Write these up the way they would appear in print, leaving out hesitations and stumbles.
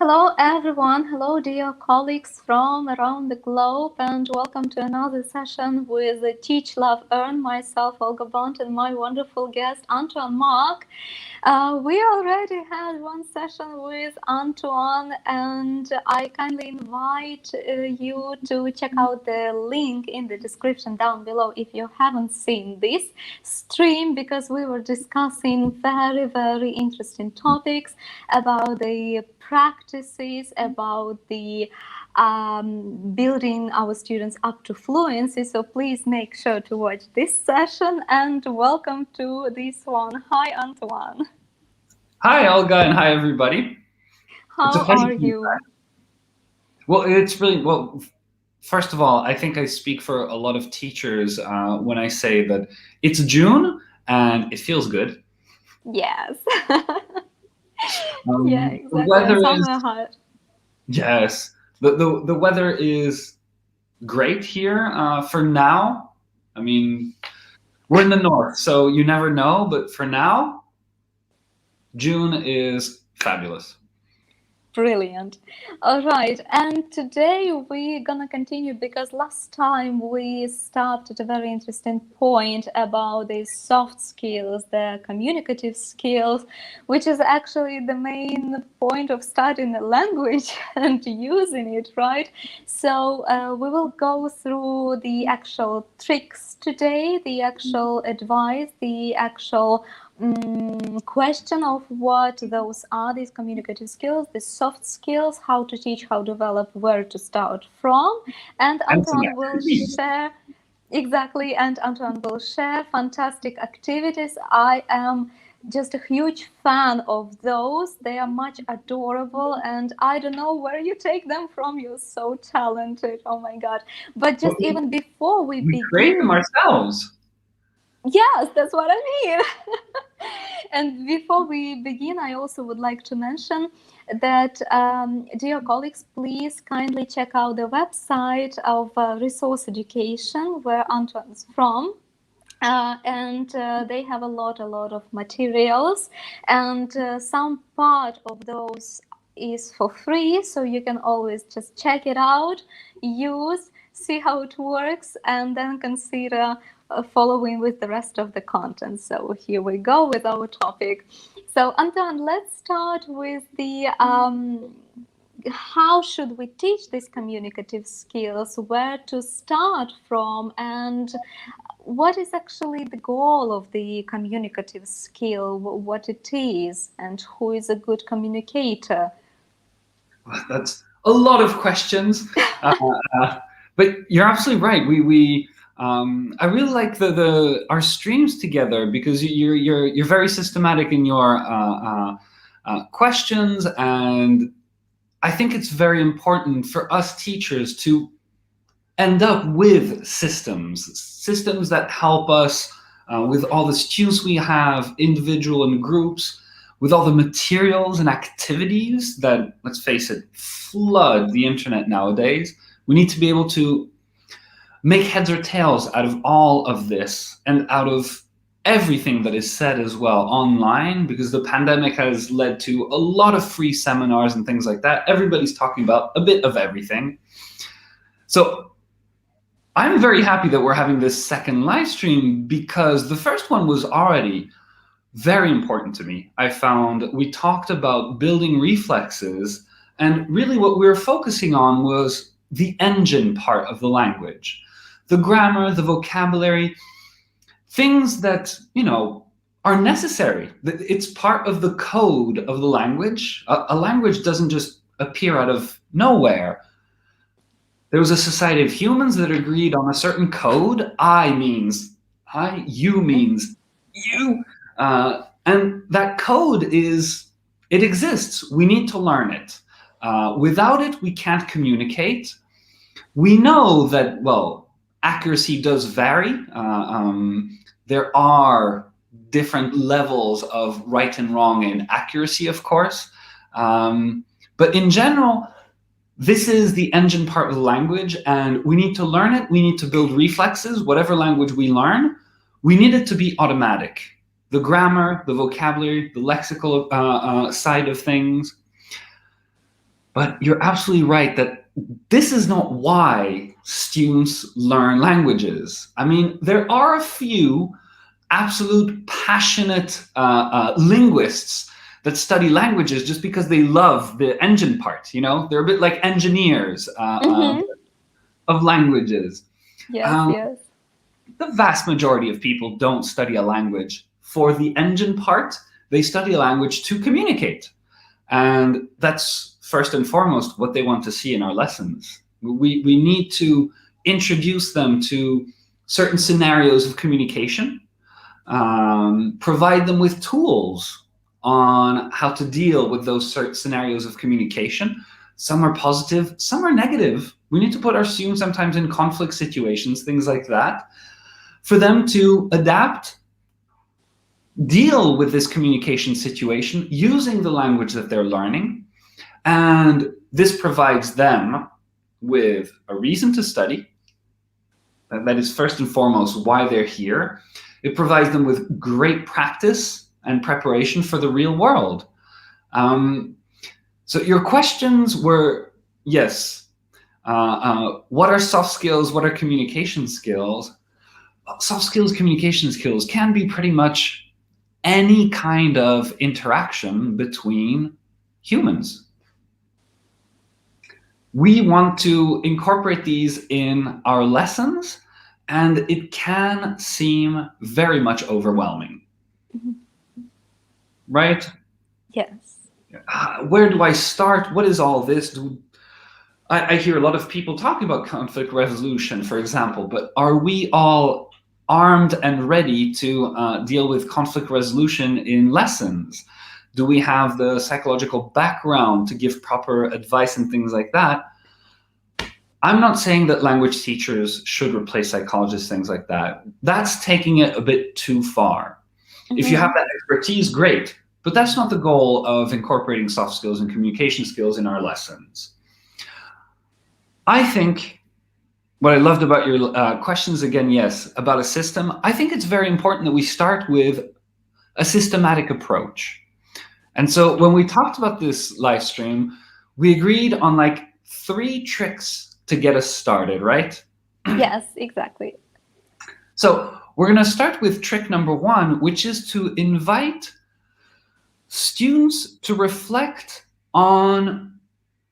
Hello everyone, hello dear colleagues from around the globe, and welcome to another session with Teach.Love.Earn, myself Olga Bont and my wonderful guest Antoine Marcq. We already had one session with Antoine, and I kindly invite you to check out the link in the description down below if you haven't seen this stream, because we were discussing very interesting topics about the practices, about the building our students up to fluency. So please make sure to watch this session, and welcome to this one. Hi Antoine. Hi Olga, and hi everybody. How are you? Well, it's really, first of all, I think I speak for a lot of teachers when I say that it's June and it feels good. Yes. Yeah, exactly. The weather Summer hot. Yes, the weather is great here for now. I mean, we're in the north, so you never know, but for now, June is fabulous. Brilliant. All right, and today we're gonna continue, because last time we stopped at a very interesting point about the soft skills, the communicative skills, which is actually the main point of studying a language and using it, right? So we will go through the actual tricks today, the actual advice, the actual question of what those are, these communicative skills, the soft skills, how to teach, how to develop, where to start from. And Antoine will share, exactly, and Antoine will share fantastic activities. I am just a huge fan of those. They are much adorable, and I don't know where you take them from. You're so talented. Oh my God. But just even before we begin, create them ourselves. Yes, that's what I mean. And before we begin, I also would like to mention that, dear colleagues, please kindly check out the website of Resource Education, where Antoine's from. And they have a lot of materials, and some part of those is for free, so you can always just check it out, use, see how it works, and then consider following with the rest of the content. So here we go with our topic. So Antoine, let's start with the how should we teach these communicative skills, where to start from, and what is actually the goal of the communicative skill, what it is, and who is a good communicator? That's a lot of questions, but you're absolutely right. I really like our streams together, because you're very systematic in your questions, and I think it's very important for us teachers to end up with systems that help us with all the students we have, individual and groups, with all the materials and activities that, let's face it, flood the internet nowadays. We need to be able to make heads or tails out of all of this, and out of everything that is said as well online, because the pandemic has led to a lot of free seminars and things like that. Everybody's talking about a bit of everything. So I'm very happy that we're having this second live stream, because the first one was already very important to me. I found we talked about building reflexes, and really what we were focusing on was the engine part of the language. The grammar, the vocabulary, things that, are necessary. It's part of the code of the language. A language doesn't just appear out of nowhere. There was a society of humans that agreed on a certain code. I means I, you means you. And that code it exists. We need to learn it. Without it, we can't communicate. We know that, accuracy does vary. There are different levels of right and wrong in accuracy, of course. But in general, this is the engine part of the language, and we need to learn it. We need to build reflexes. Whatever language we learn, we need it to be automatic. The grammar, the vocabulary, the lexical side of things. But you're absolutely right that this is not why students learn languages. I mean, there are a few absolute passionate linguists that study languages just because they love the engine part. You know, they're a bit like engineers Mm-hmm. of languages. Yes, Um, yes. the vast majority of people don't study a language for the engine part. They study a language to communicate. And that's first and foremost what they want to see in our lessons. We need to introduce them to certain scenarios of communication, provide them with tools on how to deal with those certain scenarios of communication. Some are positive, some are negative. We need to put our students sometimes in conflict situations, things like that, for them to adapt, deal with this communication situation using the language that they're learning. And this provides them with a reason to study. That is first and foremost why they're here. It provides them with great practice and preparation for the real world. So your questions were, yes, what are soft skills? What are communication skills? Soft skills, communication skills can be pretty much any kind of interaction between humans. We want to incorporate these in our lessons, and it can seem very much overwhelming. Mm-hmm. Right? Yes. Where do I start? What is all this? I hear a lot of people talking about conflict resolution, for example, but are we all armed and ready to deal with conflict resolution in lessons? Do we have the psychological background to give proper advice and things like that? I'm not saying that language teachers should replace psychologists, things like that. That's taking it a bit too far. Mm-hmm. If you have that expertise, great, but that's not the goal of incorporating soft skills and communication skills in our lessons. I think what I loved about your questions, again, yes, about a system, I think it's very important that we start with a systematic approach. And so when we talked about this live stream, we agreed on like 3 tricks to get us started, right? Yes, exactly. So we're going to start with trick number 1, which is to invite students to reflect on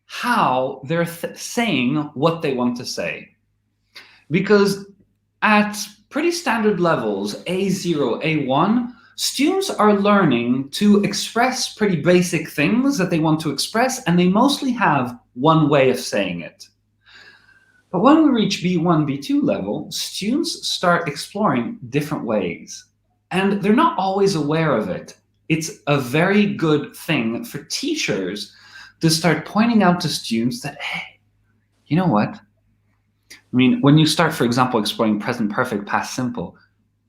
how they're saying what they want to say. Because at pretty standard levels, A0, A1, students are learning to express pretty basic things that they want to express, and they mostly have one way of saying it. But when we reach B1, B2 level, students start exploring different ways, and they're not always aware of it. It's a very good thing for teachers to start pointing out to students that, hey, you know what? I mean, when you start, for example, exploring present perfect, past simple,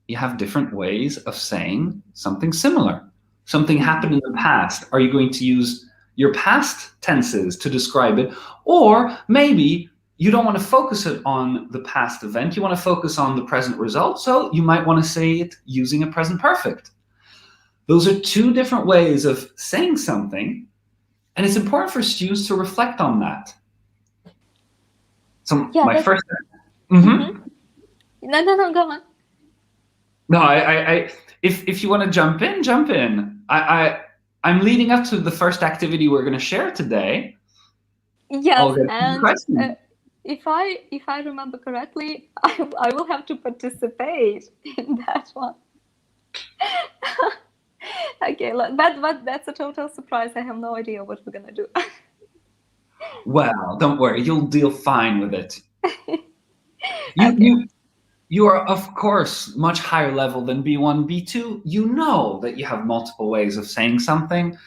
you have different ways of saying something similar. Something happened in the past. Are you going to use your past tenses to describe it? Or maybe you don't want to focus it on the past event. You want to focus on the present result. So you might want to say it using a present perfect. Those are 2 different ways of saying something. And it's important for students to reflect on that. So Yeah, my first... No, go on. No, if you want to jump in, jump in. I'm leading up to the first activity we're going to share today. Yes, and if I remember correctly, I will have to participate in that one. Okay, but that's a total surprise. I have no idea what we're gonna do. Well, don't worry, you'll deal fine with it. You are, of course, much higher level than B1, B2. You know that you have multiple ways of saying something.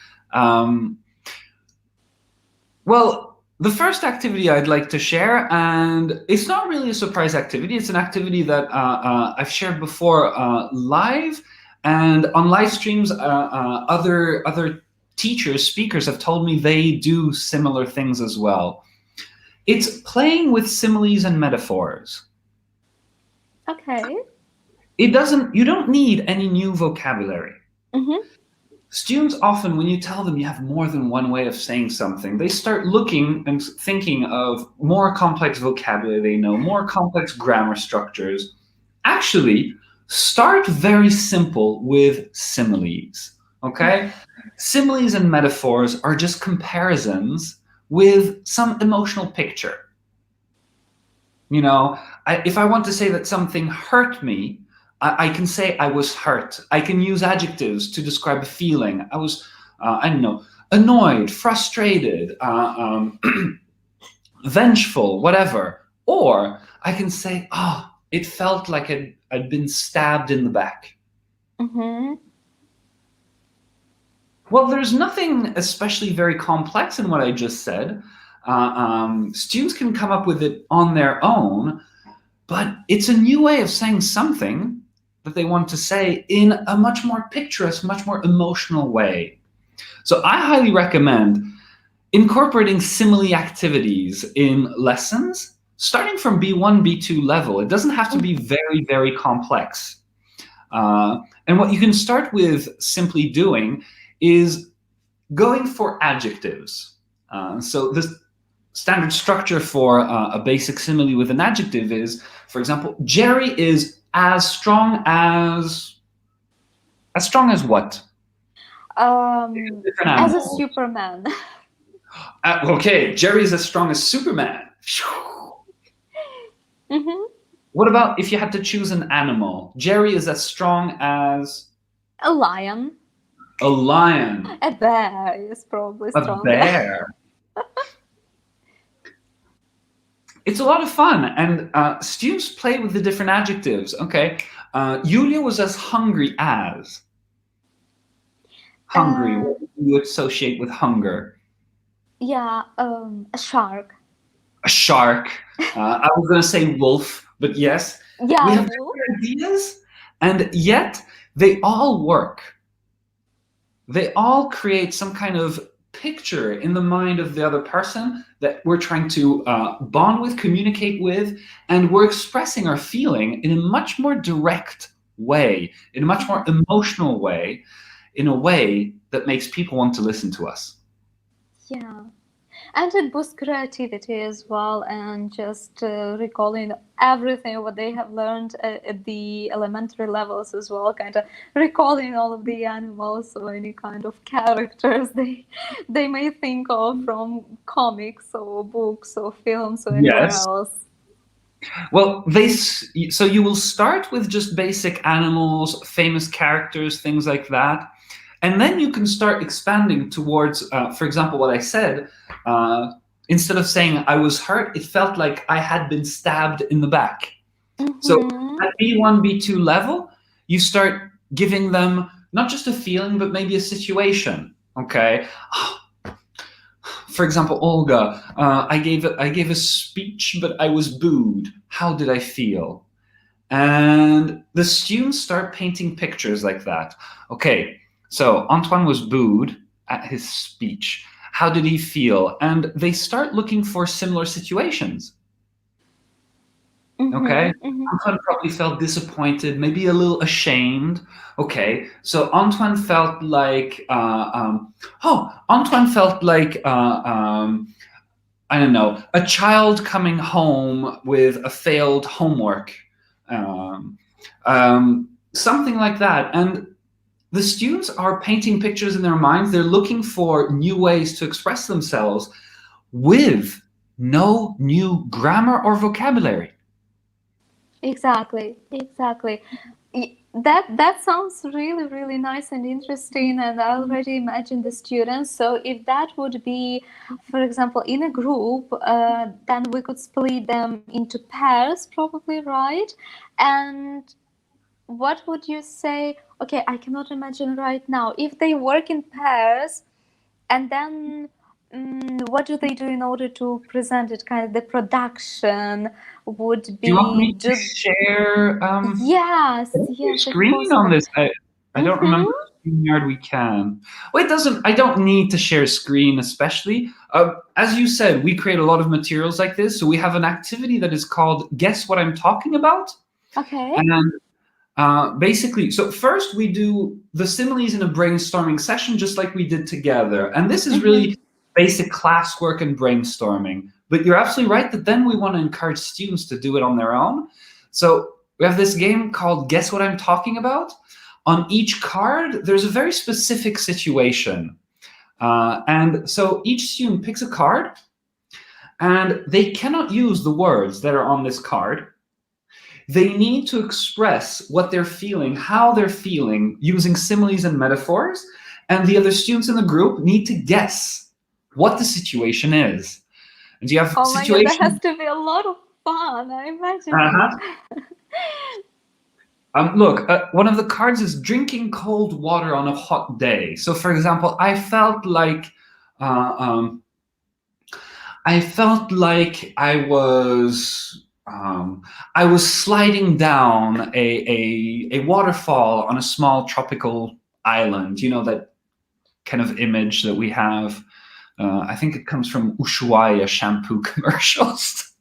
Well, the first activity I'd like to share, and it's not really a surprise activity. It's an activity that I've shared before live, and on live streams, other teachers, speakers have told me they do similar things as well. It's playing with similes and metaphors. Okay. You don't need any new vocabulary. Mm-hmm. students often, when you tell them you have more than one way of saying something, they start looking and thinking of more complex vocabulary they know, more complex grammar structures. Actually, start very simple with similes, okay? Similes and metaphors are just comparisons with some emotional picture. You know, if I want to say that something hurt me, I can say I was hurt. I can use adjectives to describe a feeling. I was, I don't know, annoyed, frustrated, vengeful, whatever. Or I can say, oh, it felt like I'd been stabbed in the back. Mm-hmm. Well, there's nothing especially very complex in what I just said. Students can come up with it on their own, but it's a new way of saying something that they want to say in a much more picturesque, much more emotional way. So I highly recommend incorporating simile activities in lessons, starting from B1, B2 level. It doesn't have to be very, very complex. And what you can start with simply doing is going for adjectives. So this standard structure for a basic simile with an adjective is, for example, Jerry is as strong as what? Different As a animals. Superman. Okay, Jerry is as strong as Superman. Mm-hmm. What about if you had to choose an animal? Jerry is as strong as A lion. a lion. A bear is probably A stronger. bear. It's a lot of fun, and students play with the different adjectives. Okay, Yulia was as hungry as. Hungry. What do you associate with hunger? Yeah, a shark. A shark. I was going to say wolf, but yes, we Yeah, have different ideas, and yet they all work. They all create some kind of picture in the mind of the other person that we're trying to bond with, communicate with, and we're expressing our feeling in a much more direct way, in a much more emotional way, in a way that makes people want to listen to us. yeah. And it boosts creativity as well, and just recalling everything what they have learned at the elementary levels as well, kind of recalling all of the animals or any kind of characters they may think of from comics or books or films or anywhere Yes. else. Well, so you will start with just basic animals, famous characters, things like that. And then you can start expanding towards, for example, what I said. Instead of saying I was hurt, it felt like I had been stabbed in the back. So Mm-hmm. at B1, B2 level, you start giving them not just a feeling, but maybe a situation. Okay. For example, Olga, I gave a speech, but I was booed. How did I feel? And the students start painting pictures like that. Okay, so Antoine was booed at his speech. How did he feel? And they start looking for similar situations. Okay, Mm-hmm. Mm-hmm. Antoine probably felt disappointed, maybe a little ashamed. Okay, so Antoine felt like, Antoine felt like, I don't know, a child coming home with a failed homework, um, something like that. And the students are painting pictures in their minds. They're looking for new ways to express themselves with no new grammar or vocabulary. Exactly, exactly. That sounds really, really nice and interesting, and I already imagine the students. So if that would be, for example, in a group, then we could split them into pairs, probably, right? And what would you say? Okay, I cannot imagine right now. If they work in pairs, and then what do they do in order to present it? Kind of the production would Do you want be me to share yes, yes, if screen on possible. this? I don't remember Mm-hmm. StreamYard we can. Well, it doesn't. I don't need to share screen, especially as you said. We create a lot of materials like this, so we have an activity that is called "Guess What I'm Talking About," Okay. and Basically, so first we do the similes in a brainstorming session, just like we did together. And this is really basic classwork and brainstorming. But you're absolutely right that then we want to encourage students to do it on their own. So we have this game called Guess What I'm Talking About. On each card, there's a very specific situation. And so each student picks a card, and they cannot use the words that are on this card. They need to express what they're feeling, how they're feeling, using similes and metaphors, and the other students in the group need to guess what the situation is. And you have Oh my God, that has situations. to be a lot of fun. I imagine Uh-huh. it. Look, one of the cards is drinking cold water on a hot day. So, for example, uh, um, I felt like I was sliding down a waterfall on a small tropical island. You know, that kind of image that we have. I think it comes from Ushuaia shampoo commercials.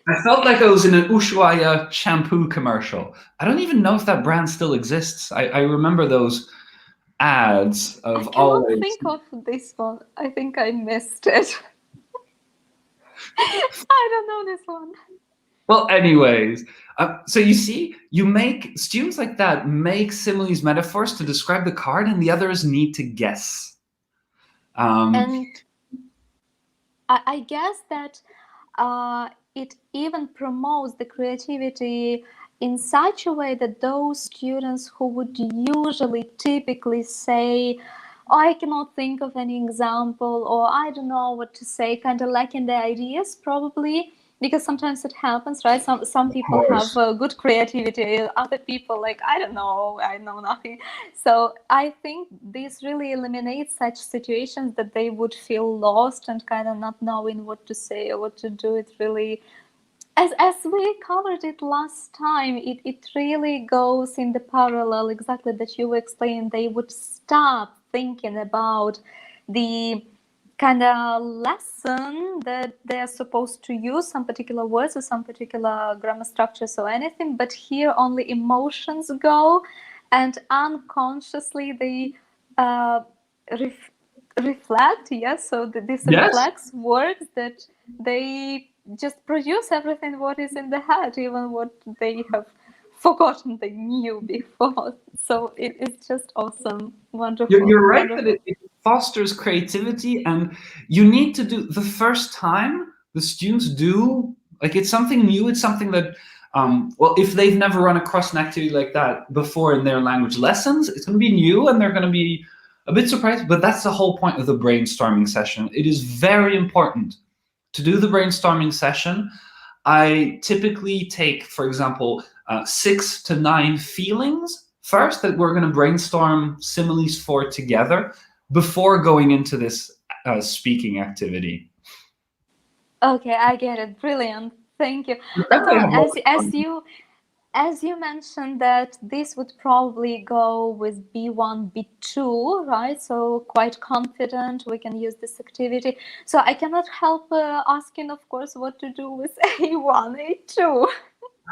I felt like I was in an Ushuaia shampoo commercial. I don't even know if that brand still exists. I remember those ads I of cannot always. think of this one. I think I missed it. I don't know this one. Well, anyways, so you see, you make students like that make similes, metaphors to describe the card, and the others need to guess. And I guess that it even promotes the creativity in such a way that those students who would usually typically say, "Oh, I cannot think of any example," or "I don't know what to say," kind of lacking the ideas probably, because sometimes it happens, right? Some Of people have course. good creativity, other people like, "I don't know, I know nothing." So I think this really eliminates such situations that they would feel lost and kind of not knowing what to say or what to do. It really, as we covered it last time, it really goes in the parallel exactly that you were explaining. They would stop thinking about the kind of lesson that they're supposed to use some particular words or some particular grammar structures or anything, but here only emotions go, and unconsciously they uh, reflect, yes, so this Yes. reflex works that they just produce everything what is in the head, even what they have forgotten they knew before. So it's just awesome, wonderful, You're right that wonderful. it fosters creativity, and you need to do the first time the students do, like, it's something new. It's something that, well, if they've never run across an activity like that before in their language lessons, it's going to be new and they're going to be a bit surprised. But that's the whole point of the brainstorming session. It is very important to do the brainstorming session. I typically take, for example, 6 to 9 feelings first that we're going to brainstorm similes for together before going into this speaking activity. Okay, I get it. Brilliant. Thank you. Definitely Antoine, have lots of fun. as you mentioned that this would probably go with B1, B2, right? So quite confident we can use this activity. So I cannot help asking, of course, what to do with A1, A2.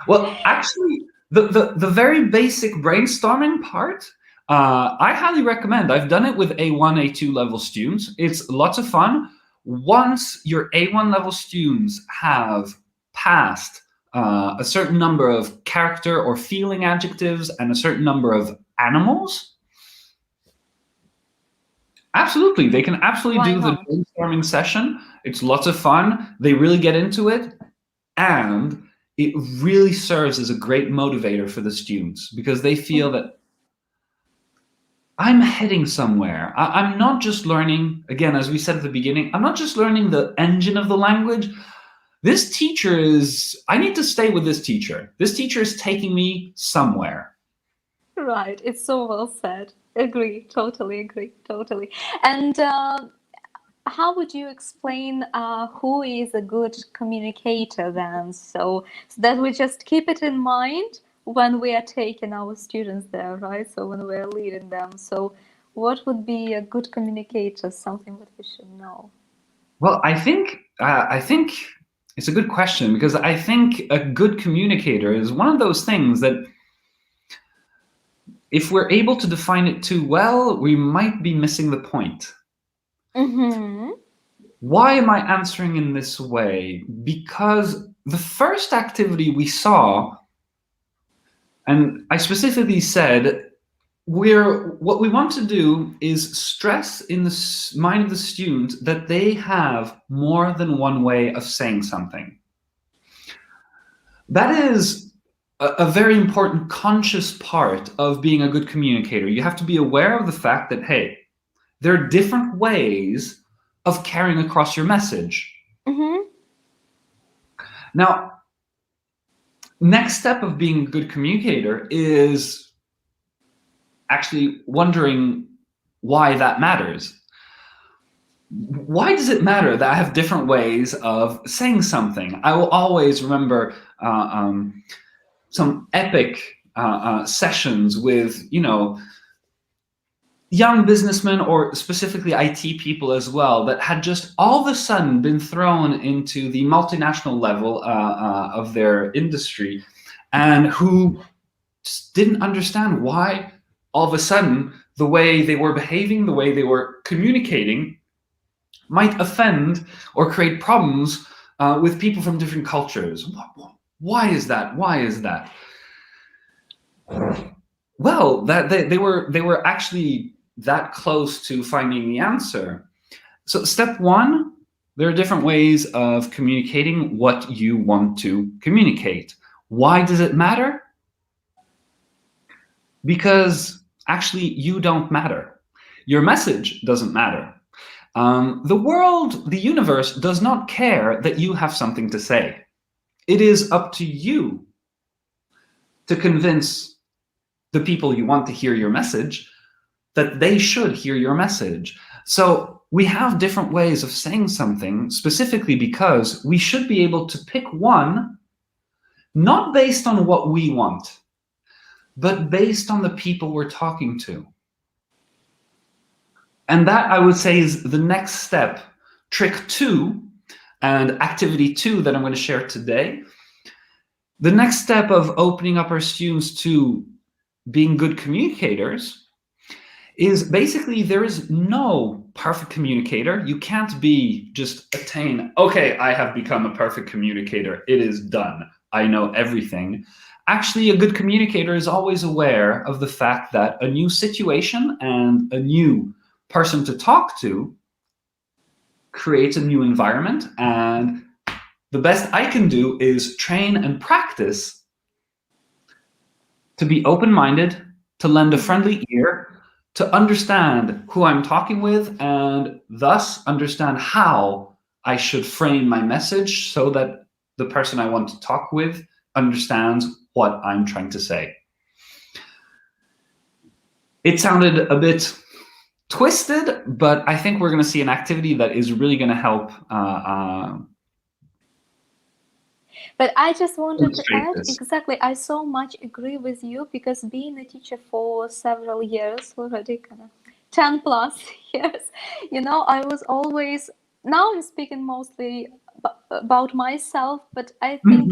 Well, actually, the very basic brainstorming part, I highly recommend. I've done it with A1, A2 level students. It's lots of fun. Once your A1 level students have passed a certain number of character or feeling adjectives and a certain number of animals, absolutely, they can absolutely Why do the not? brainstorming session. It's lots of fun. They really get into it. And it really serves as a great motivator for the students because they feel that I'm heading somewhere. I'm not just learning, again, as we said at the beginning, I'm not just learning the engine of the language. This teacher I need to stay with this teacher. This teacher is taking me somewhere. Right, it's so well said. Agree, totally agree, totally. And how would you explain who is a good communicator then? So that we just keep it in mind when we are taking our students there, right? So when we are leading them. So what would be a good communicator? Something that we should know. Well, I think It's a good question, because I think a good communicator is one of those things that if we're able to define it too well, we might be missing the point. Mm-hmm. Why am I answering in this way? Because the first activity we saw, and I specifically said, what we want to do is stress in the mind of the student that they have more than one way of saying something. That is a very important conscious part of being a good communicator. You have to be aware of the fact that, hey, there are different ways of carrying across your message. Mm-hmm. Now, next step of being a good communicator is actually wondering why that matters. Why does it matter that I have different ways of saying something? I will always remember some epic sessions with, young businessmen, or specifically IT people as well, that had just all of a sudden been thrown into the multinational level of their industry, and who just didn't understand why all of a sudden the way they were behaving, the way they were communicating, might offend or create problems with people from different cultures. Why is that? Why is that? Well, that they were actually that close to finding the answer. So step one, there are different ways of communicating what you want to communicate. Why does it matter? Because actually you don't matter. Your message doesn't matter. The world, the universe, does not care that you have something to say. It is up to you to convince the people you want to hear your message that they should hear your message. So we have different ways of saying something, specifically because we should be able to pick one, not based on what we want, but based on the people we're talking to. And that, I would say, is the next step. Trick 2 and activity 2 that I'm going to share today. The next step of opening up our students to being good communicators is basically there is no perfect communicator. You can't just attain, okay, I have become a perfect communicator. It is done. I know everything. Actually, a good communicator is always aware of the fact that a new situation and a new person to talk to creates a new environment. And the best I can do is train and practice to be open-minded, to lend a friendly ear, to understand who I'm talking with, and thus understand how I should frame my message so that the person I want to talk with understands what I'm trying to say. It sounded a bit twisted, but I think we're going to see an activity that is really going to help But I just wanted to illustrate add, this. exactly, I so much agree with you, because being a teacher for several years already, kind of 10 plus years, I was always, now I'm speaking mostly about myself, but I think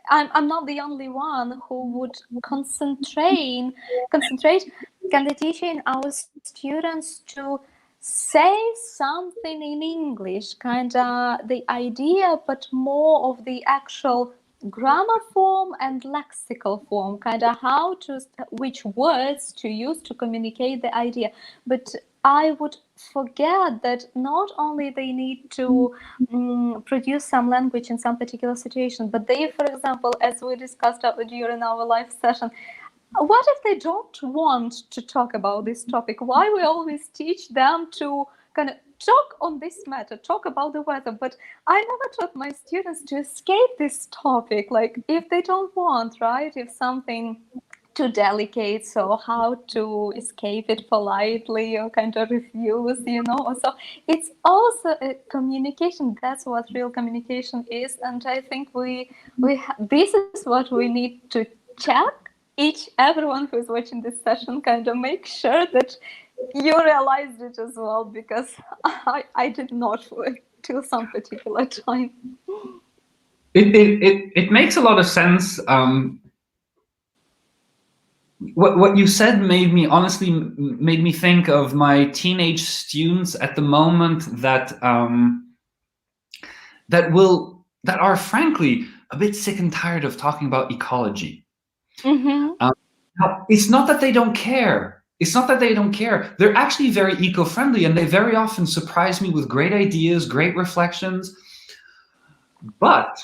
I'm not the only one who would concentrate kind of teaching our students to say something in English, kind of the idea, but more of the actual grammar form and lexical form, kind of which words to use to communicate the idea. But I would forget that not only they need to produce some language in some particular situation, but they, for example, as we discussed during our live session, what if they don't want to talk about this topic? Why we always teach them to kind of talk on this matter, talk about the weather, but I never taught my students to escape this topic. Like, if they don't want, right? If something too delicate, so how to escape it politely or kind of refuse, So it's also a communication. That's what real communication is. And I think this is what we need to check. Everyone who's watching this session, kind of make sure that you realized it as well, because I did not till some particular time. It makes a lot of sense. What you said made me think of my teenage students at the moment that that are frankly a bit sick and tired of talking about ecology. Mm-hmm. It's not that they don't care. It's not that they don't care. They're actually very eco-friendly, and they very often surprise me with great ideas, great reflections. But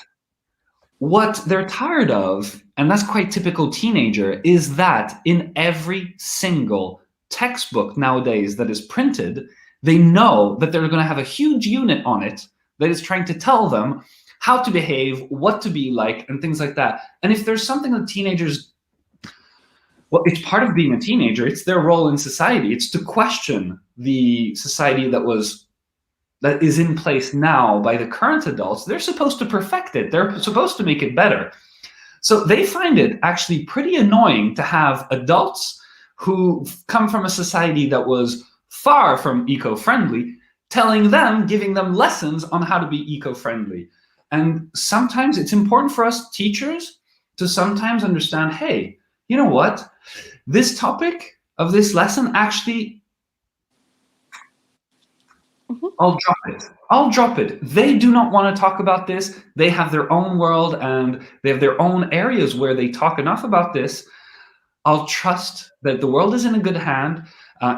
what they're tired of, and that's quite typical teenager, is that in every single textbook nowadays that is printed, they know that they're going to have a huge unit on it that is trying to tell them how to behave, what to be like, and things like that. And if there's something that teenagers, well, it's part of being a teenager. It's their role in society. It's to question the society that is in place now by the current adults. They're supposed to perfect it. They're supposed to make it better. So they find it actually pretty annoying to have adults who come from a society that was far from eco-friendly telling them, giving them lessons on how to be eco-friendly. And sometimes it's important for us teachers to sometimes understand, hey, you know what? This topic of this lesson actually, I'll drop it. I'll drop it. They do not want to talk about this. They have their own world and they have their own areas where they talk enough about this. I'll trust that the world is in a good hand,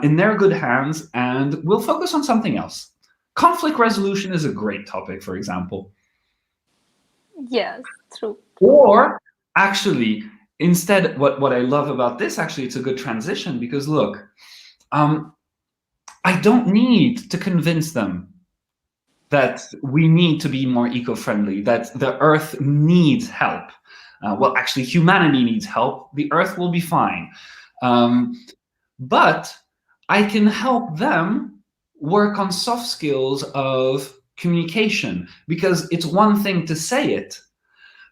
in their good hands, and we'll focus on something else. Conflict resolution is a great topic, for example. Yes, true. Or actually, instead, what I love about this, actually, it's a good transition because look, I don't need to convince them that we need to be more eco-friendly, that the Earth needs help. Well, actually, humanity needs help. The Earth will be fine. But I can help them work on soft skills of communication, because it's one thing to say it,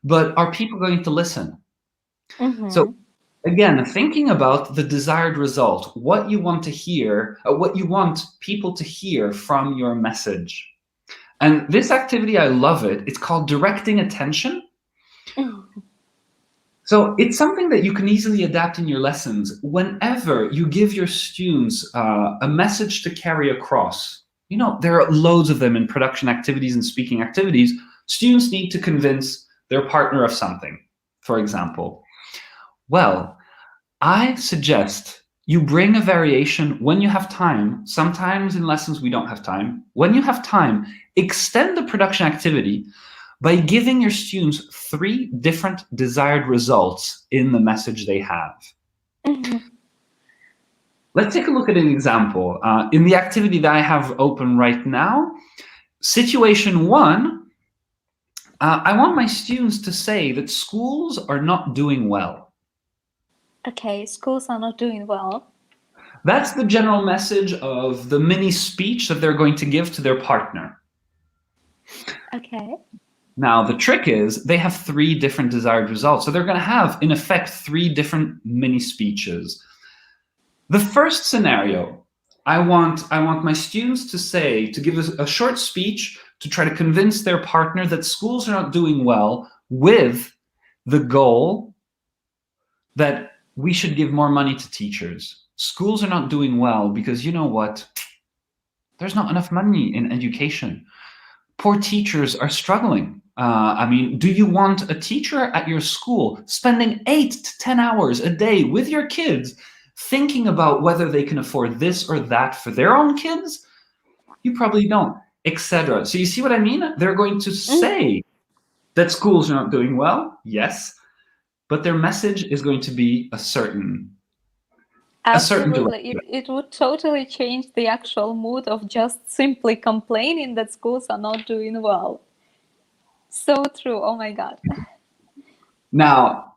but are people going to listen? Mm-hmm. So again, thinking about the desired result, what you want to hear, what you want people to hear from your message. And this activity, I love it. It's called directing attention. Mm-hmm. So it's something that you can easily adapt in your lessons. Whenever you give your students a message to carry across, you know, there are loads of them in production activities and speaking activities. Students need to convince their partner of something, for example. Well, I suggest you bring a variation when you have time. Sometimes in lessons we don't have time. When you have time, extend the production activity by giving your students 3 different desired results in the message they have. Mm-hmm. Let's take a look at an example. In the activity that I have open right now, situation 1, I want my students to say that schools are not doing well. Okay, schools are not doing well. That's the general message of the mini speech that they're going to give to their partner. Okay. Now, the trick is they have 3 different desired results. So they're going to have, in effect, 3 different mini speeches. The first scenario, I want my students to give a short speech to try to convince their partner that schools are not doing well, with the goal that we should give more money to teachers. Schools are not doing well because, you know what? There's not enough money in education. Poor teachers are struggling. I mean, do you want a teacher at your school spending 8 to 10 hours a day with your kids thinking about whether they can afford this or that for their own kids? You probably don't, etc. So you see what I mean? They're going to say that schools are not doing well, yes, but their message is going to be a certain Absolutely. direction. It would totally change the actual mood of just simply complaining that schools are not doing well. So true. Oh my God. Now,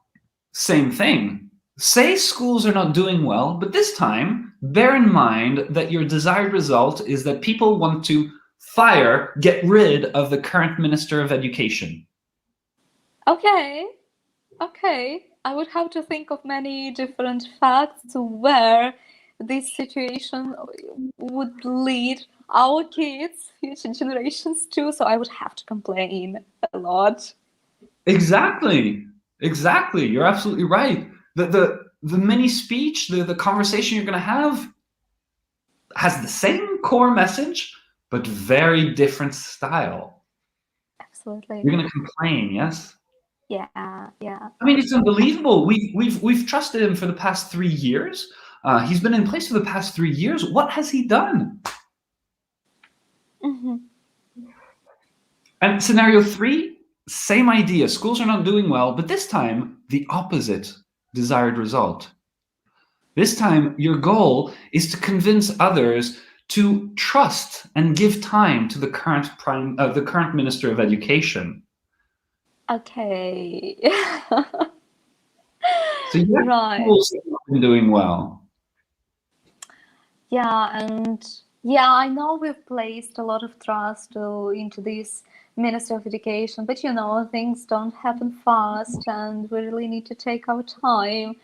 same thing. Say schools are not doing well, but this time, bear in mind that your desired result is that people want to get rid of the current Minister of Education. Okay. Okay. I would have to think of many different facts to where this situation would lead our kids, future generations to. So I would have to complain a lot. Exactly. Exactly. You're absolutely right. The mini speech, the conversation you're going to have has the same core message, but very different style. Absolutely. You're going to complain, yes? Yeah, yeah. I mean, it's unbelievable. We've trusted him for the past 3 years. He's been in place for the past 3 years. What has he done? Hmm. And scenario three, same idea. Schools are not doing well, but this time the opposite desired result. This time your goal is to convince others to trust and give time to the current Minister of Education. Okay. So yeah, Right. schools have been doing well. Yeah, and yeah, I know we've placed a lot of trust into this Minister of Education, but you know, things don't happen fast, and we really need to take our time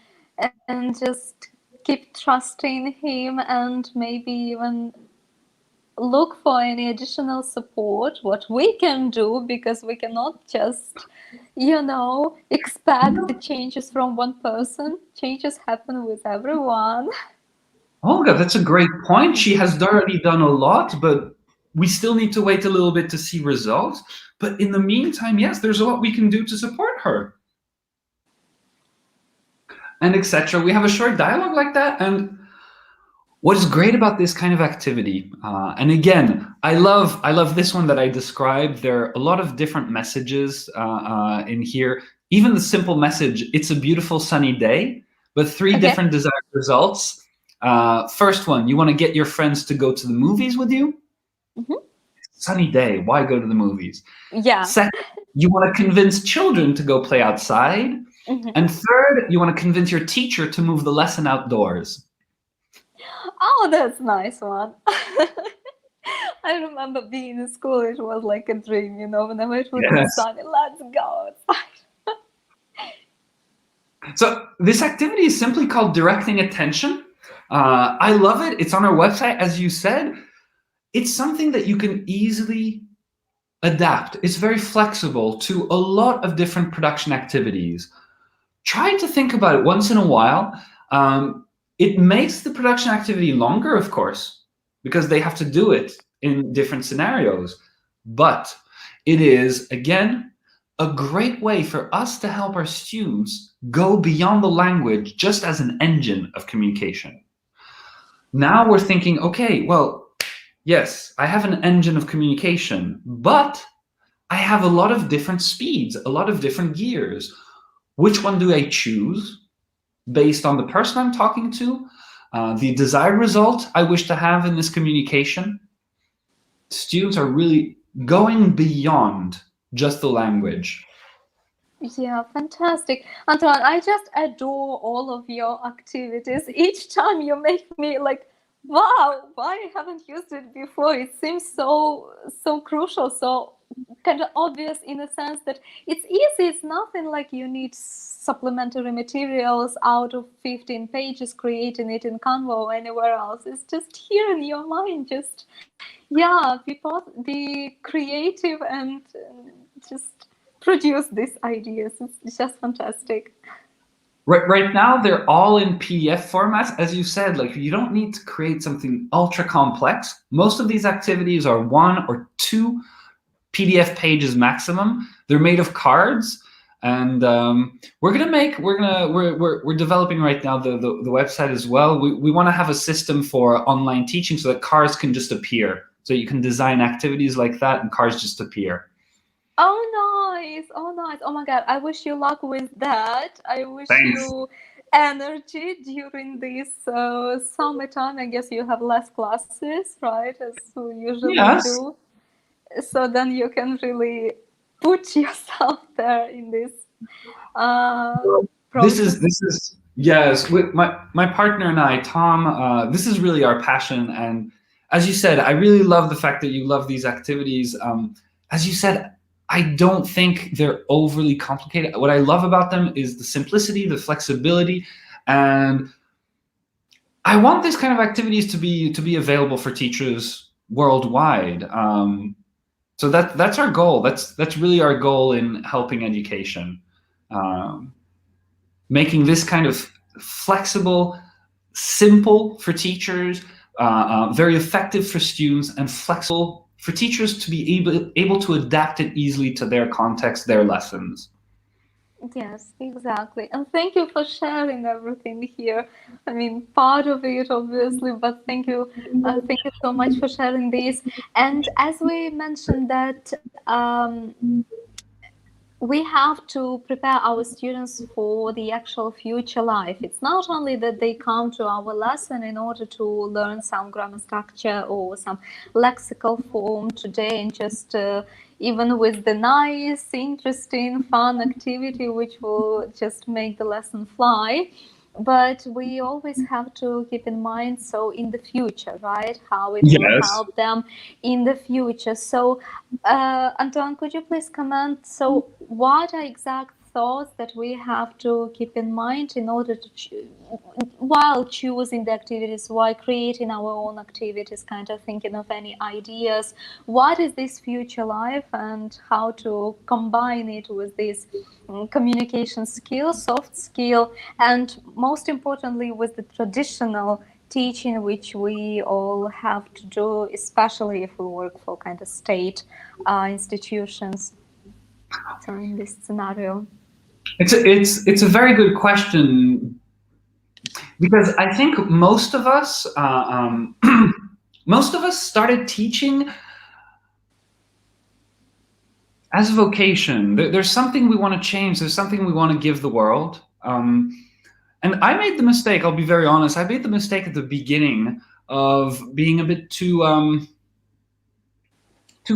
and just keep trusting him and maybe even look for any additional support, what we can do, because we cannot just, you know, expect the changes from one person. Changes happen with everyone. Olga, that's a great point. She has already done a lot, but we still need to wait a little bit to see results. But in the meantime, yes, there's a lot we can do to support her, and etc. We have a short dialogue like that, and what is great about this kind of activity, and again, I love this one that I described. There are a lot of different messages in here. Even the simple message, "It's a beautiful sunny day," but three Okay. different desired results. First one, you want to get your friends to go to the movies with you. Hmm. Sunny day, why go to the movies? Yeah. Second, you want to convince children to go play outside. Hmm. And third, you want to convince your teacher to move the lesson outdoors. Oh, that's nice one. I remember being in school, it was like a dream, you know, whenever it would be Yes. sunny, let's go outside. So this activity is simply called directing attention. I love it. It's on our website, as you said. It's something that you can easily adapt. It's very flexible to a lot of different production activities. Try to think about it once in a while. It makes the production activity longer, of course, because they have to do it in different scenarios. But it is, again, a great way for us to help our students go beyond the language just as an engine of communication. Now we're thinking, okay, well, yes, I have an engine of communication, but I have a lot of different speeds, a lot of different gears. Which one do I choose based on the person I'm talking to, the desired result I wish to have in this communication? Students are really going beyond just the language. Yeah, fantastic. Antoine, I just adore all of your activities. Each time you make me like, wow, why I haven't used it before? It seems so crucial, so kind of obvious in the sense that it's easy. It's nothing like you need supplementary materials out of 15 pages creating it in Canva or anywhere else. It's just here in your mind. Just yeah, be creative and just produce these ideas. It's just fantastic. Right now, they're all in PDF formats. As you said, like you don't need to create something ultra complex. Most of these activities are 1 or 2 PDF pages maximum. They're made of cards, and we're developing right now the website as well. We want to have a system for online teaching so that cards can just appear. So you can design activities like that, and cards just appear. Oh, nice. Oh, nice. Oh my God. I wish you luck with that. I wish Thanks. you energy during this summertime. I guess you have less classes, right? As we usually Yes. do. So then you can really put yourself there in this uh, This is process. this is yes. With my partner and I, Tom. This is really our passion, and as you said, I really love the fact that you love these activities. As you said, I don't think they're overly complicated. What I love about them is the simplicity, the flexibility, and I want this kind of activities to be available for teachers worldwide. So that's our goal. That's really our goal in helping education, um, making this kind of flexible, simple for teachers, very effective for students, and flexible for teachers to be able to adapt it easily to their context, their lessons. Yes, exactly. And thank you for sharing everything here. I mean, part of it, obviously, but thank you so much for sharing this. And as we mentioned that we have to prepare our students for the actual future life. It's not only that they come to our lesson in order to learn some grammar structure or some lexical form today and just even with the nice, interesting, fun activity which will just make the lesson fly. But we always have to keep in mind, so in the future, right, how it will Yes. help them in the future. So Antoine, could you please comment? So, what are exact thoughts that we have to keep in mind in order to, while choosing the activities, while creating our own activities, kind of thinking of any ideas? What is this future life and how to combine it with this communication skill, soft skill, and most importantly, with the traditional teaching which we all have to do, especially if we work for kind of state institutions. So in this scenario, It's a very good question, because I think most of us most of us started teaching as a vocation. There's something we want to change. There's something we want to give the world. And I made the mistake. I'll be very honest. I made the mistake at the beginning of being a bit too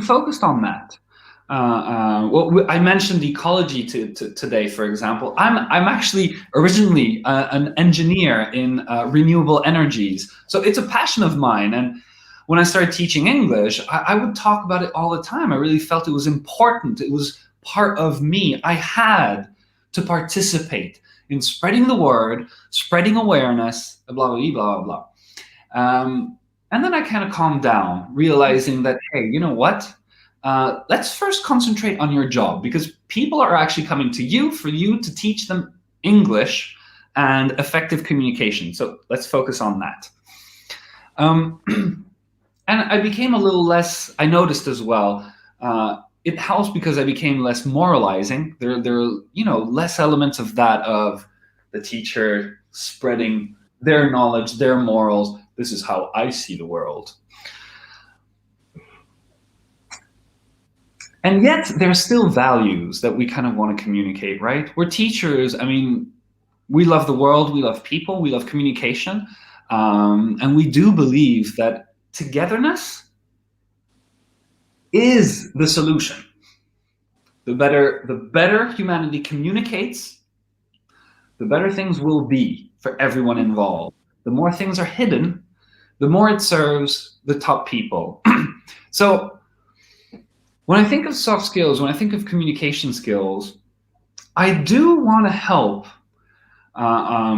focused on that. Well, I mentioned ecology today, for example. I'm actually originally an engineer in renewable energies, so it's a passion of mine. And when I started teaching English, I would talk about it all the time. I really felt it was important. It was part of me. I had to participate in spreading the word, spreading awareness, blah blah blah blah blah. And then I kind of calmed down, realizing that, hey, you know what? Let's first concentrate on your job, because people are actually coming to you for you to teach them English and effective communication. So let's focus on that. And I became a little less, I noticed as well, it helps because I became less moralizing. There are, less elements of that, of the teacher spreading their knowledge, their morals. This is how I see the world. And yet there are still values that we kind of want to communicate, right? We're teachers. I mean, we love the world, we love people, we love communication. And we do believe that togetherness is the solution. The better humanity communicates, the better things will be for everyone involved. The more things are hidden, the more it serves the top people. So when I think of soft skills, when I think of communication skills, I do want to help. I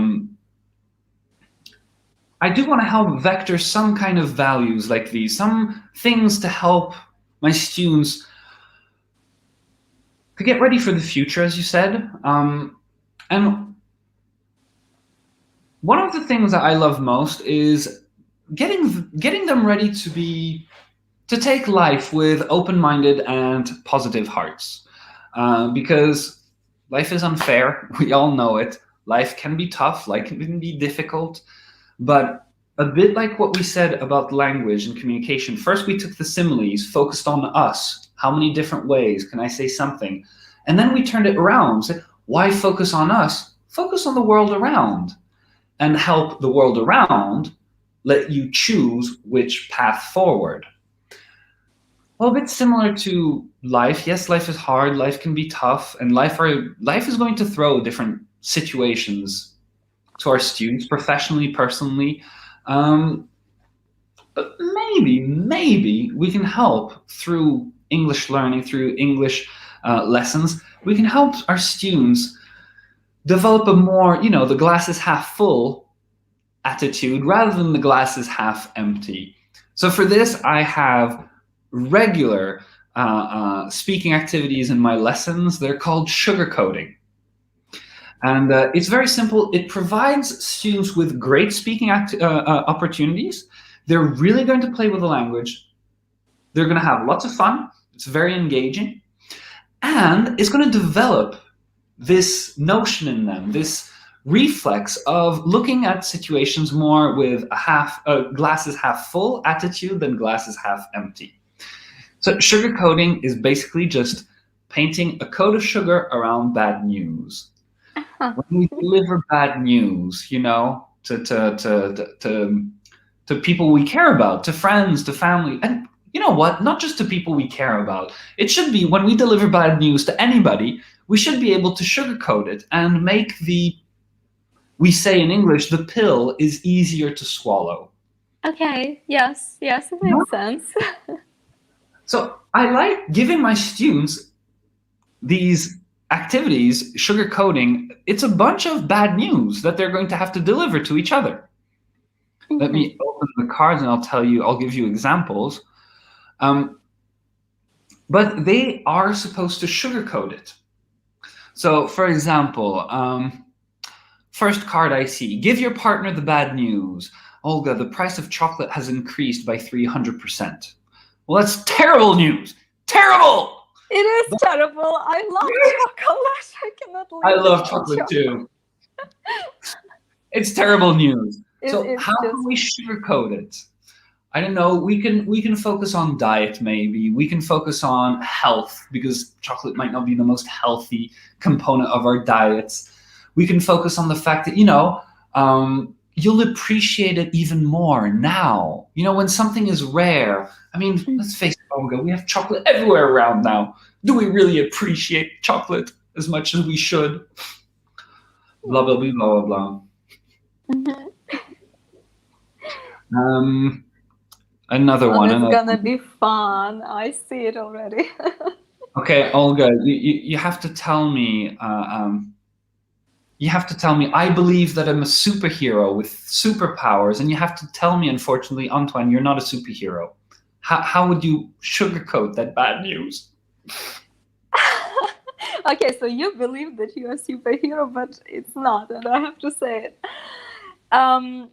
do want to help vector some kind of values like these, some things to help my students to get ready for the future, as you said. And one of the things that I love most is getting them ready to take life with open-minded and positive hearts, because life is unfair. We all know it. Life can be tough. Life can be difficult. But a bit like what we said about language and communication, first we took the similes, focused on us. How many different ways can I say something? And then we turned it around. Said, why focus on us? Focus on the world around, and help the world around let you choose which path forward. Well, a bit similar to life. Yes, life is hard, life can be tough, and life is going to throw different situations to our students, professionally, personally. But maybe we can help through English learning, through English lessons. We can help our students develop a more, the glass is half full attitude rather than the glass is half empty. So for this, I have regular speaking activities in my lessons. They're called sugarcoating. And it's very simple. It provides students with great speaking opportunities. They're really going to play with the language. They're going to have lots of fun. It's very engaging. And it's going to develop this notion in them, this reflex of looking at situations more with a glass is half full attitude than glass is half empty. So sugarcoating is basically just painting a coat of sugar around bad news. When we deliver bad news, to people we care about, to friends, to family, and you know what? Not just to people we care about. It should be when we deliver bad news to anybody, we should be able to sugarcoat it and make we say in English, the pill is easier to swallow. Okay, yes, it makes sense. So I like giving my students these activities, sugarcoating. It's a bunch of bad news that they're going to have to deliver to each other. Mm-hmm. Let me open the cards and I'll give you examples. But they are supposed to sugarcoat it. So, for example, first card I see, give your partner the bad news. Olga, the price of chocolate has increased by 300%. Well, that's terrible news. Terrible! It is terrible. I love chocolate. I cannot live. I love chocolate too. It's terrible news. So how can we sugarcoat it? I don't know. We can focus on diet maybe. We can focus on health because chocolate might not be the most healthy component of our diets. We can focus on the fact that, you'll appreciate it even more now. When something is rare. I mean, let's face it, Olga, we have chocolate everywhere around now. Do we really appreciate chocolate as much as we should? Blah, blah, blah, blah, blah. Another one. It's gonna be fun. I see it already. Okay, Olga, you have to tell me. You have to tell me. I believe that I'm a superhero with superpowers, and you have to tell me. Unfortunately, Antoine, you're not a superhero. How would you sugarcoat that bad news? Okay, so you believe that you're a superhero, but it's not, and I have to say it. Antoine,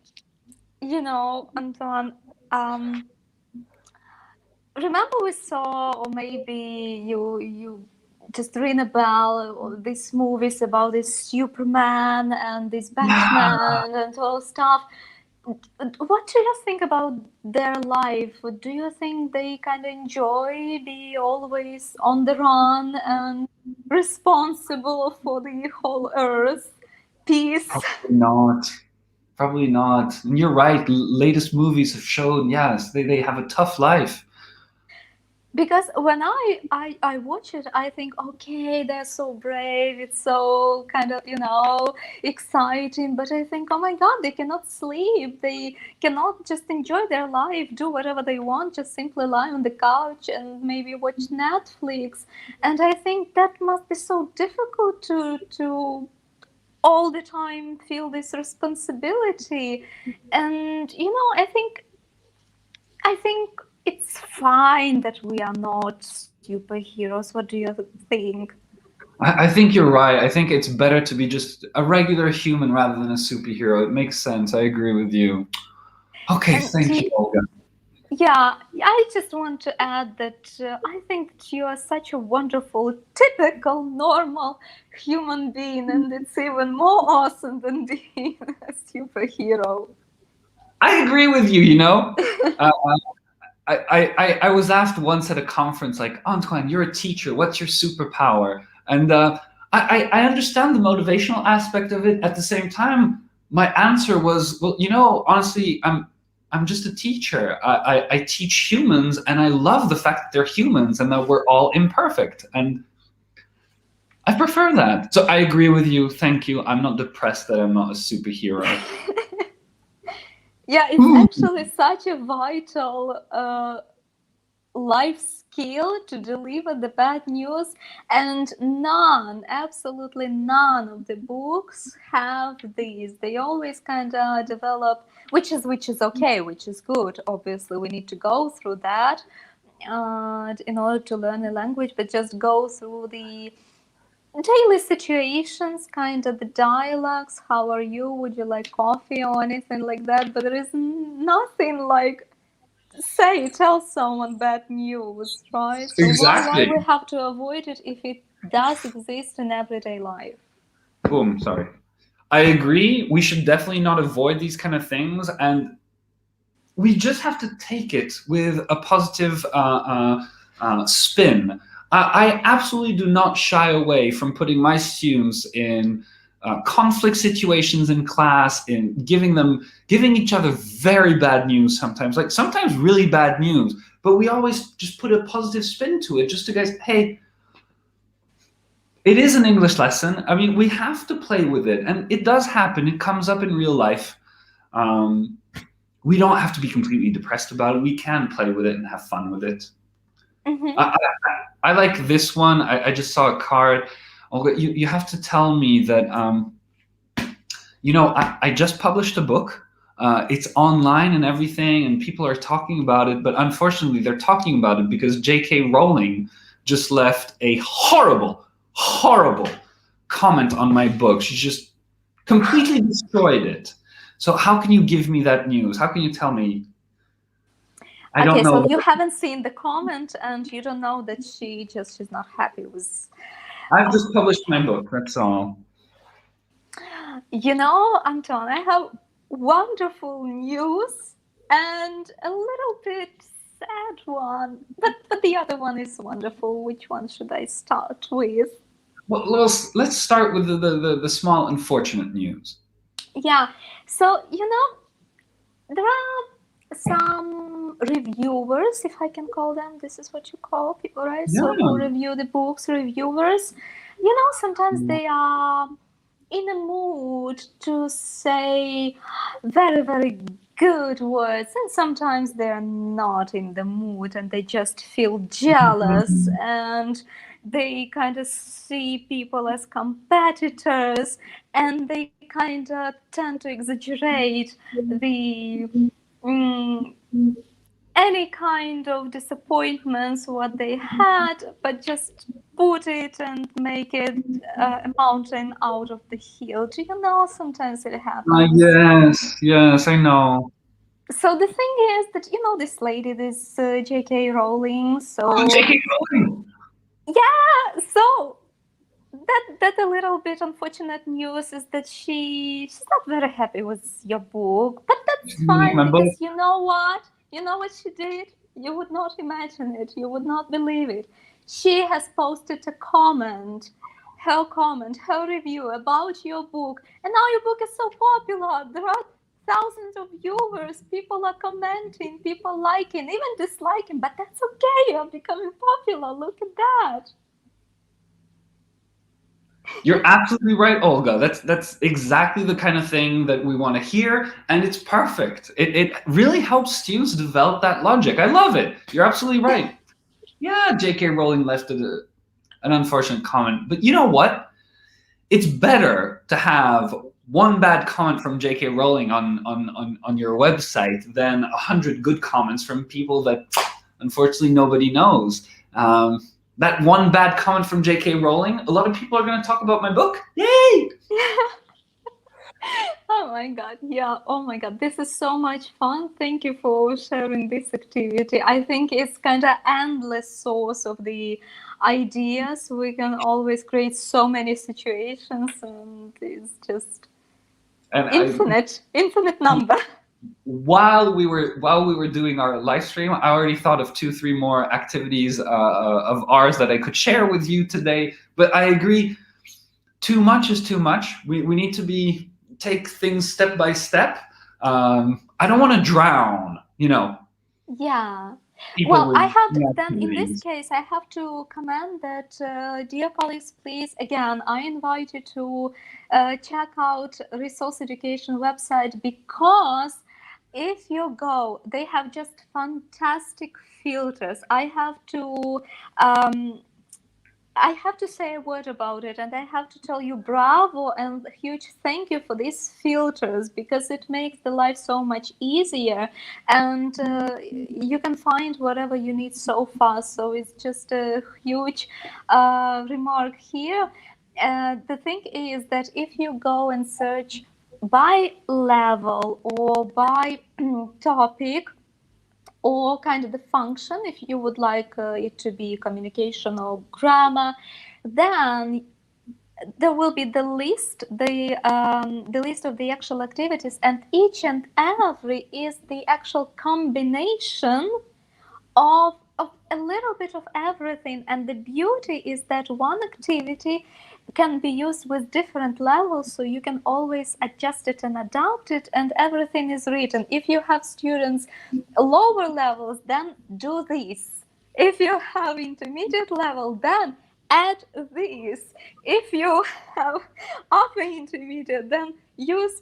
remember we saw, or maybe you just ring a bell, these movies about this Superman and this Batman and all stuff. What do you think about their life? Do you think they kind of enjoy be always on the run and responsible for the whole Earth peace? Probably not. And you're right. Latest movies have shown, yes, they have a tough life. Because when I watch it, I think, okay, they're so brave. It's so kind of, exciting. But I think, oh my God, they cannot sleep. They cannot just enjoy their life, do whatever they want, just simply lie on the couch and maybe watch Netflix. And I think that must be so difficult to all the time feel this responsibility. And, I think it's fine that we are not superheroes. What do you think? I think you're right. I think it's better to be just a regular human rather than a superhero. It makes sense. I agree with you. Okay, thank you, Olga. Yeah, I just want to add that I think you are such a wonderful, typical, normal human being, and it's even more awesome than being a superhero. I agree with you, I was asked once at a conference, like, Antoine, you're a teacher. What's your superpower? And I understand the motivational aspect of it. At the same time, my answer was, well, honestly, I'm just a teacher. I teach humans, and I love the fact that they're humans and that we're all imperfect. And I prefer that. So I agree with you. Thank you. I'm not depressed that I'm not a superhero. Yeah, it's actually such a vital life skill to deliver the bad news, and absolutely none of the books have these. They always kind of develop, which is okay, which is good. Obviously, we need to go through that. in order to learn a language, but just go through the daily situations, kind of the dialogues. How are you? Would you like coffee or anything like that? But there is nothing like tell someone bad news, right? So why Exactly. we have to avoid it if it does exist in everyday life? Boom, sorry. I agree. We should definitely not avoid these kind of things, and we just have to take it with a positive spin. I absolutely do not shy away from putting my students in conflict situations in class, in giving each other very bad news sometimes, like sometimes really bad news. But we always just put a positive spin to it, just to guys, hey, it is an English lesson. I mean, we have to play with it, and it does happen. It comes up in real life. Um, we don't have to be completely depressed about it. We can play with it and have fun with it. Mm-hmm. I like this one. I just saw a card. Olga, you have to tell me that, I just published a book. It's online and everything, and people are talking about it. But unfortunately, they're talking about it because J.K. Rowling just left a horrible, horrible comment on my book. She just completely destroyed it. So how can you give me that news? How can you tell me? I don't Okay, so know. you haven't seen the comment and you don't know that she's not happy with. I've Oh, just published my book. That's all. Anton, I have wonderful news and a little bit sad one, but the other one is wonderful. Which one should I start with? Well, let's start with the small unfortunate news. Yeah, so there are some reviewers, if I can call them. This is what you call people, right? Yeah. So who review the books, reviewers. Sometimes they are in a mood to say very, very good words, and sometimes they're not in the mood and they just feel jealous and they kind of see people as competitors and they kind of tend to exaggerate the mm, any kind of disappointments what they had, but just put it and make it a mountain out of the hill. Do you know? Sometimes it happens. Yes, yes, I know. So the thing is that this lady, this J.K. Rowling. Oh, So J.K. Rowling. yeah, so that a little bit unfortunate news is that she's not very happy with your book, but She that's didn't like fine my book. because you know what? You know what she did? You would not imagine it. You would not believe it. She has posted a comment, her review about your book, and now your book is so popular. There are thousands of viewers. People are commenting, people liking, even disliking, but that's okay. You're becoming popular. Look at that. You're absolutely right, Olga. That's exactly the kind of thing that we want to hear, and it's perfect. It really helps students develop that logic. I love it. You're absolutely right. Yeah, J.K. Rowling left an unfortunate comment, but you know what? It's better to have one bad comment from J.K. Rowling on your website than 100 good comments from people that unfortunately nobody knows. That one bad comment from J.K. Rowling, a lot of people are going to talk about my book. Yay! Oh my god, yeah, oh my god, this is so much fun. Thank you for sharing this activity. I think it's kind of endless source of the ideas. We can always create so many situations and it's just And infinite number. while we were doing our live stream, I already thought of 2, 3 more activities of ours that I could share with you today. But I agree, too much is too much. We need to take things step by step. I don't want to drown, Yeah. people Well, with I have new then in this activities. case, I have to comment that, dear colleagues, please, again, I invite you to check out Resource Education website because if you go, they have just fantastic filters. I have to um, I have to say a word about it, and I have to tell you bravo and a huge thank you for these filters, because it makes the life so much easier, and you can find whatever you need so fast. So it's just a huge remark here. The thing is that if you go and search by level or by topic, or kind of the function, if you would like it to be communication or grammar, then there will be the list, the list of the actual activities, and each and every is the actual combination of a little bit of everything. And the beauty is that one activity can be used with different levels, so you can always adjust it and adapt it, and everything is written. If you have students lower levels, then do this. If you have intermediate level, then add this. If you have upper intermediate, then use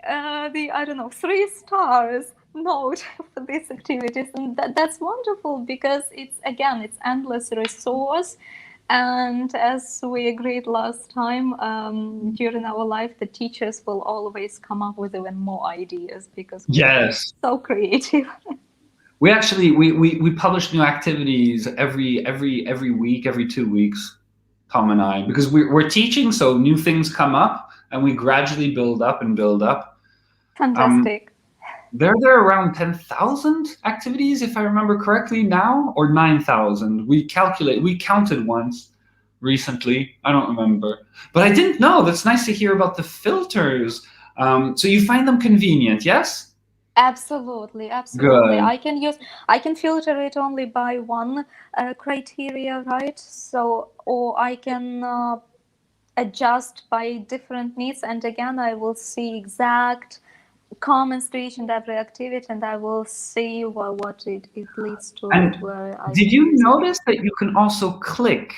the, I don't know, 3 stars note for these activities. And that's wonderful, because it's endless resource. And as we agreed last time, during our life, the teachers will always come up with even more ideas, because we are Yes. so creative. We actually we publish new activities every week, every 2 weeks, Tom and I, because we're teaching, so new things come up, and we gradually build up and build up. Fantastic. There are around 10,000 activities, if I remember correctly now, or 9,000. We counted once recently. I don't remember, but I didn't know. That's nice to hear about the filters. So you find them convenient, yes? Absolutely, absolutely. Good. I can filter it only by one criteria, right? So, or I can adjust by different needs, and again, I will see exact comments to each and every activity, and I will see what it leads to, and And where I did can you use it. notice that you can also click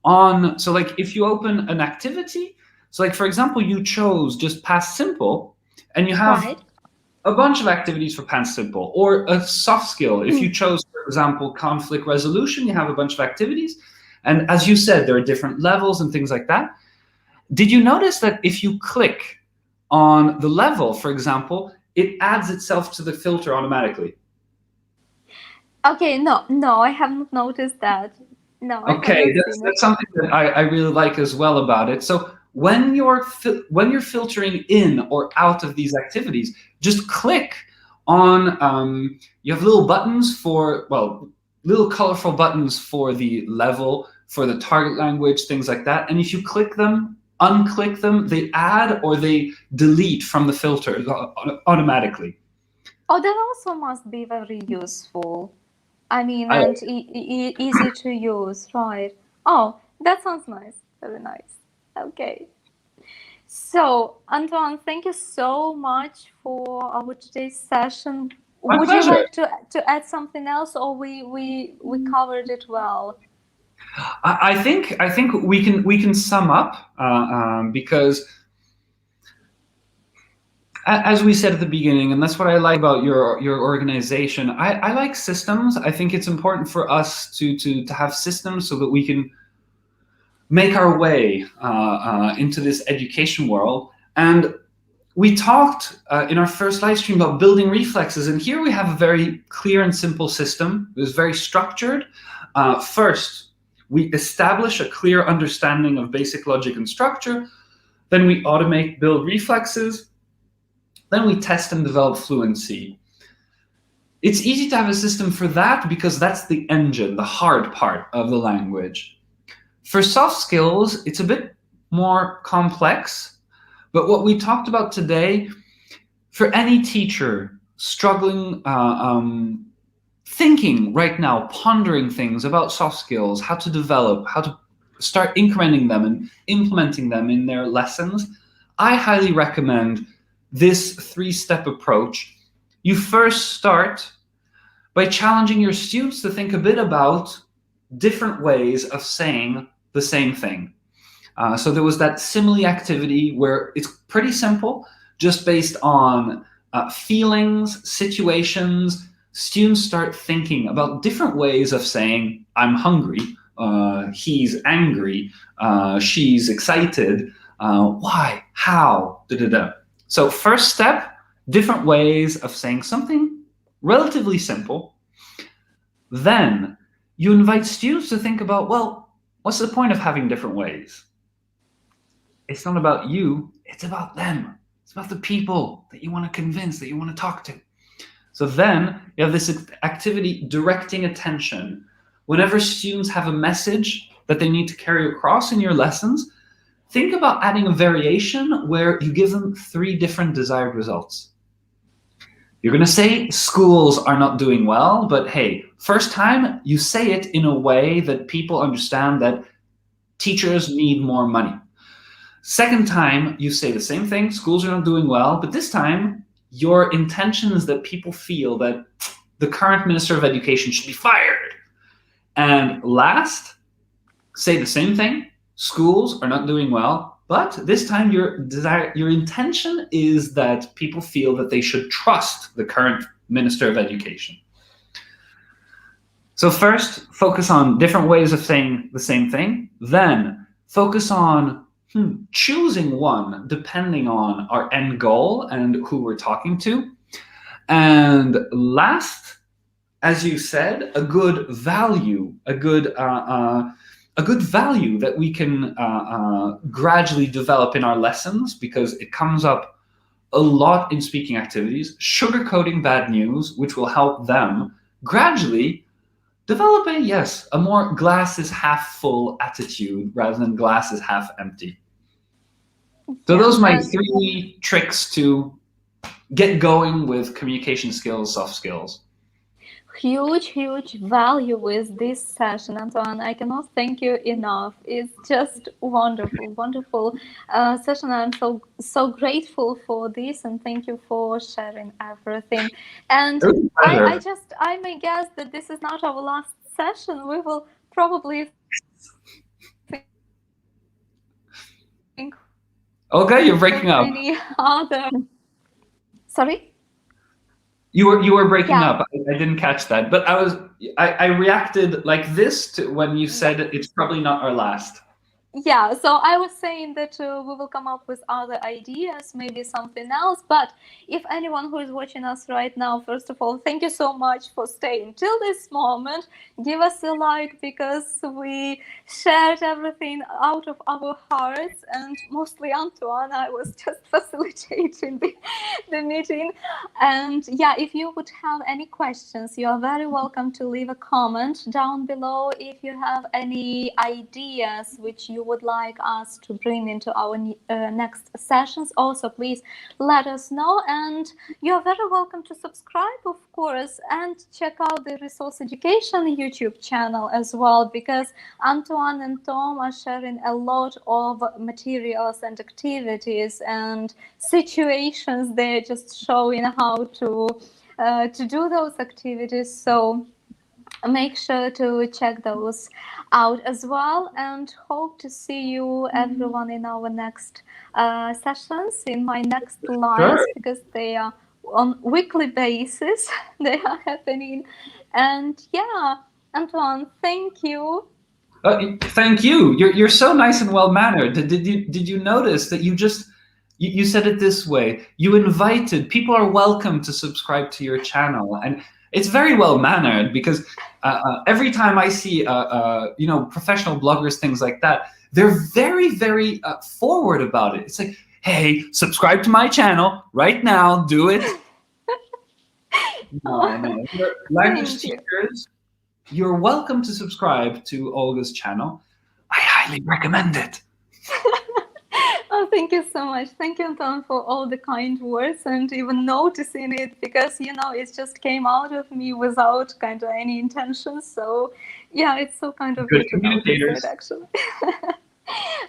on, so like if you open an activity, so like for example, you chose just past simple, and you have Right. a bunch of activities for past simple, or a soft skill. If you chose, for example, conflict resolution, you have a bunch of activities. And as you said, there are different levels and things like that. Did you notice that if you click on the level, for example, it adds itself to the filter automatically? Okay, no, I haven't noticed that. No, I have Okay, not that's seen it. that's something that I really like as well about it. So when you're filtering in or out of these activities, just click on. You have little buttons for, well, little colorful buttons for the level, for the target language, things like that. And if you click them, unclick them, they add or they delete from the filter automatically. Oh, that also must be very useful. I mean, I like and easy to use, right? Oh, that sounds nice. Very nice. Okay. So, Antoine, thank you so much for our today's session. My Would you pleasure. like to add something else, or we covered it well? I think we can sum up because as we said at the beginning, and that's what I like about your organization. I like systems. I think it's important for us to have systems so that we can make our way into this education world. And we talked in our first live stream about building reflexes, and here we have a very clear and simple system. It was very structured. First, we establish a clear understanding of basic logic and structure. Then we automate, build reflexes. Then we test and develop fluency. It's easy to have a system for that because that's the engine, the hard part of the language. For soft skills, it's a bit more complex, but what we talked about today, for any teacher struggling, thinking right now, pondering things about soft skills, how to develop, how to start incrementing them and implementing them in their lessons, I highly recommend this 3-step approach. You first start by challenging your students to think a bit about different ways of saying the same thing. So there was that simile activity where it's pretty simple, just based on feelings, situations. Students start thinking about different ways of saying, I'm hungry, he's angry, she's excited, why, how, da da da. So first step, different ways of saying something relatively simple. Then you invite students to think about, well, what's the point of having different ways? It's not about you, it's about them. It's about the people that you want to convince, that you want to talk to. So then you have this activity, directing attention. Whenever students have a message that they need to carry across in your lessons, think about adding a variation where you give them 3 different desired results. You're going to say schools are not doing well, but hey, first time you say it in a way that people understand that teachers need more money. Second time you say the same thing, schools are not doing well, but this time your intention is that people feel that the current Minister of Education should be fired. And last, say the same thing, schools are not doing well, but this time your intention is that people feel that they should trust the current Minister of Education. So first, focus on different ways of saying the same thing. Then focus on choosing one depending on our end goal and who we're talking to. And last, as you said, a good value, a good value that we can gradually develop in our lessons, because it comes up a lot in speaking activities, sugarcoating bad news, which will help them gradually develop a more glass is half full attitude rather than glass is half empty. So those are my 3 tricks to get going with communication skills, soft skills. Huge value with this session, Antoine. I cannot thank you enough. It's just wonderful session. I'm so grateful for this, and thank you for sharing everything. And I may guess that this is not our last session. We will probably think Okay, you're breaking up. Any other? Sorry? You were breaking up. I didn't catch that, but I reacted like this to when you said it's probably not our last. Yeah, so I was saying that we will come up with other ideas, maybe something else. But if anyone who is watching us right now, first of all, thank you so much for staying till this moment. Give us a like, because we shared everything out of our hearts, and mostly Antoine. I was just facilitating the meeting. And yeah, if you would have any questions, you are very welcome to leave a comment down below. If you have any ideas which you would like us to bring into our next sessions, also please let us know. And you're very welcome to subscribe, of course, and check out the Resource Education YouTube channel as well, because Antoine and Tom are sharing a lot of materials and activities and situations. They're just showing how to do those activities. So make sure to check those out as well, and hope to see you everyone in our next sessions, in my next lives, because they are on weekly basis. They are happening. And yeah, Antoine, thank you. Thank you. You're so nice and well mannered. Did you notice that you said it this way? You invited people are welcome to subscribe to your channel, and it's very well mannered, because every time I see professional bloggers, things like that, they're very forward about it. It's like, hey, subscribe to my channel right now. Do it. No. Language teachers, you're welcome to subscribe to Olga's channel. I highly recommend it. Oh, thank you so much. Thank you, Anton, for all the kind words and even noticing it, because, it just came out of me without kind of any intention. So, yeah, it's so kind of good communicators, actually.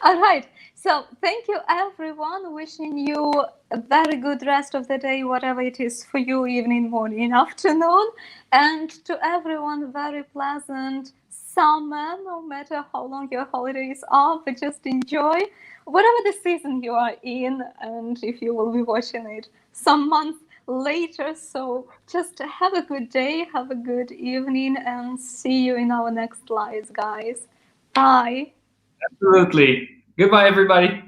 All right. So thank you, everyone. Wishing you a very good rest of the day, whatever it is for you, evening, morning, afternoon. And to everyone, very pleasant summer, no matter how long your holidays are, but just enjoy whatever the season you are in, and if you will be watching it some months later. So just have a good day, have a good evening, and see you in our next lives, guys. Bye. Absolutely. Goodbye, everybody.